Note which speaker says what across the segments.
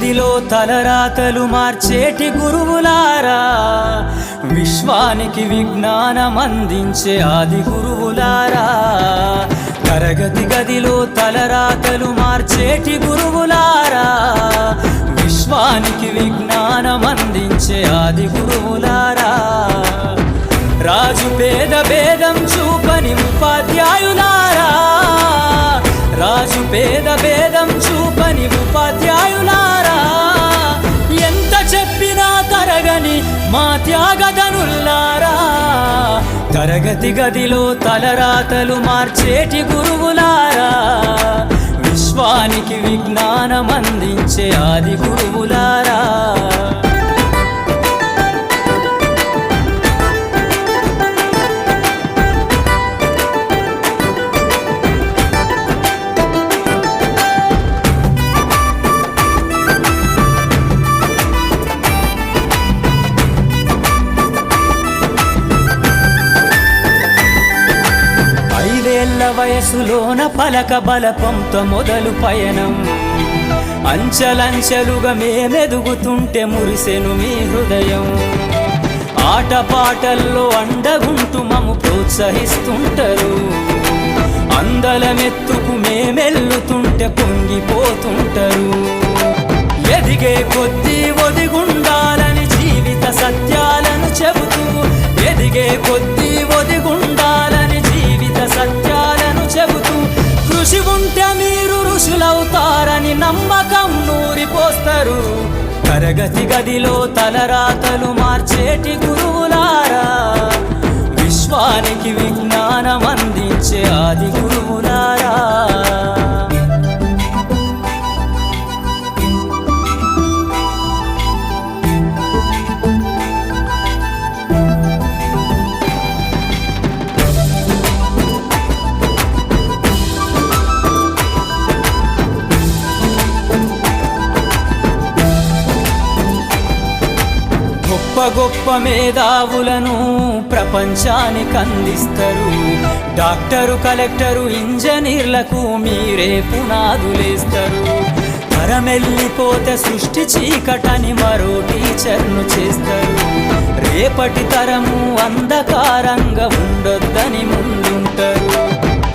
Speaker 1: గదిలో తలరాతలు మార్చేటి గురువులారా, విశ్వానికి విజ్ఞానం అందించే ఆది గురువులారా. తరగతి గదిలో తలరాతలు మార్చేటి గురువులారా, విశ్వానికి విజ్ఞానం అందించే ఆది గురువులారా. రాజు పేద భేదం చూపని ఉపాధ్యాయులారా, రాజు పేద భేదం చూపని ఉపాధ్యాయులారా. ఎంత చెప్పినా తరగని మా త్యాగధనుల్లారా, తరగతి గదిలో తలరాతలు మార్చేటి గురువులారా, విశ్వానికి విజ్ఞానం అందించే ఆది గురువులారా. వయసులోన పలక బలపంతో మొదలు పయనం, అంచెలంచెలుగా మేమెదుగుతుంటే మురిసెను మీ హృదయం. ఆటపాటల్లో అండగుంటూ మము ప్రోత్సహిస్తుంటారు, అందలమెత్తుకు మేమెల్లుతుంటే పొంగిపోతుంటారు. ఎదిగే కొద్దీ ఒదిగుండాలని జీవిత సత్యాలను చెబుతూ, ఎదిగే కొద్దీ ఒదిగుండాలని జీవిత సత్యాలను చెబుతూ, కృషి ఉంటే మీరు ఋషులవుతారని నమ్మకం నూరిపోస్తారు. తరగతి గదిలో తలరాతలు మార్చేటి గురువులారా, విశ్వానికి విజ్ఞానం అందించే ఆది గురువులారా. గొప్ప గొప్ప మేధావులను ప్రపంచానికి అందిస్తారు. డాక్టరు, కలెక్టరు, ఇంజనీర్లకు మీరే పునాదులేస్తారు. తరమెల్లిపోతే సృష్టి చీకటని మరో టీచర్ను చేస్తారు. రేపటి తరము అంధకారంగా ఉండొద్దని ముందుంటారు.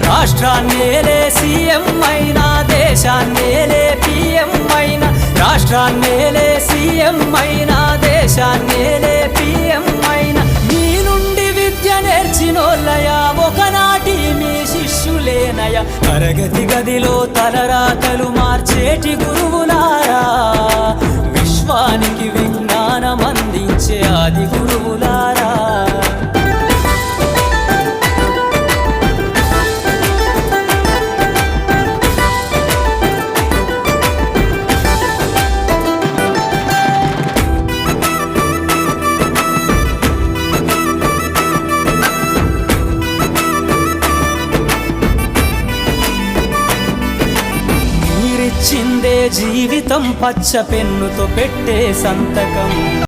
Speaker 1: రాష్ట్రాన్నేలే సీఎం అయినా, దేశాన్నేలే పిఎం అయినా, రాష్ట్రాన్నేలే సీఎం అయినా, దేశాన్నేలే పిఎం అయినా, మీ నుండి విద్య నేర్చినోళ్ళయా, ఒకనాటి మీ శిష్యులేనయా. తరగతి గదిలో తలరాతలు మార్చేటి గురువులారా, విశ్వానికి విజ్ఞానం అందించే ఆది గురువులారా. చిందే జీవితం పచ్చ పెన్నుతో పెట్టే సంతకం.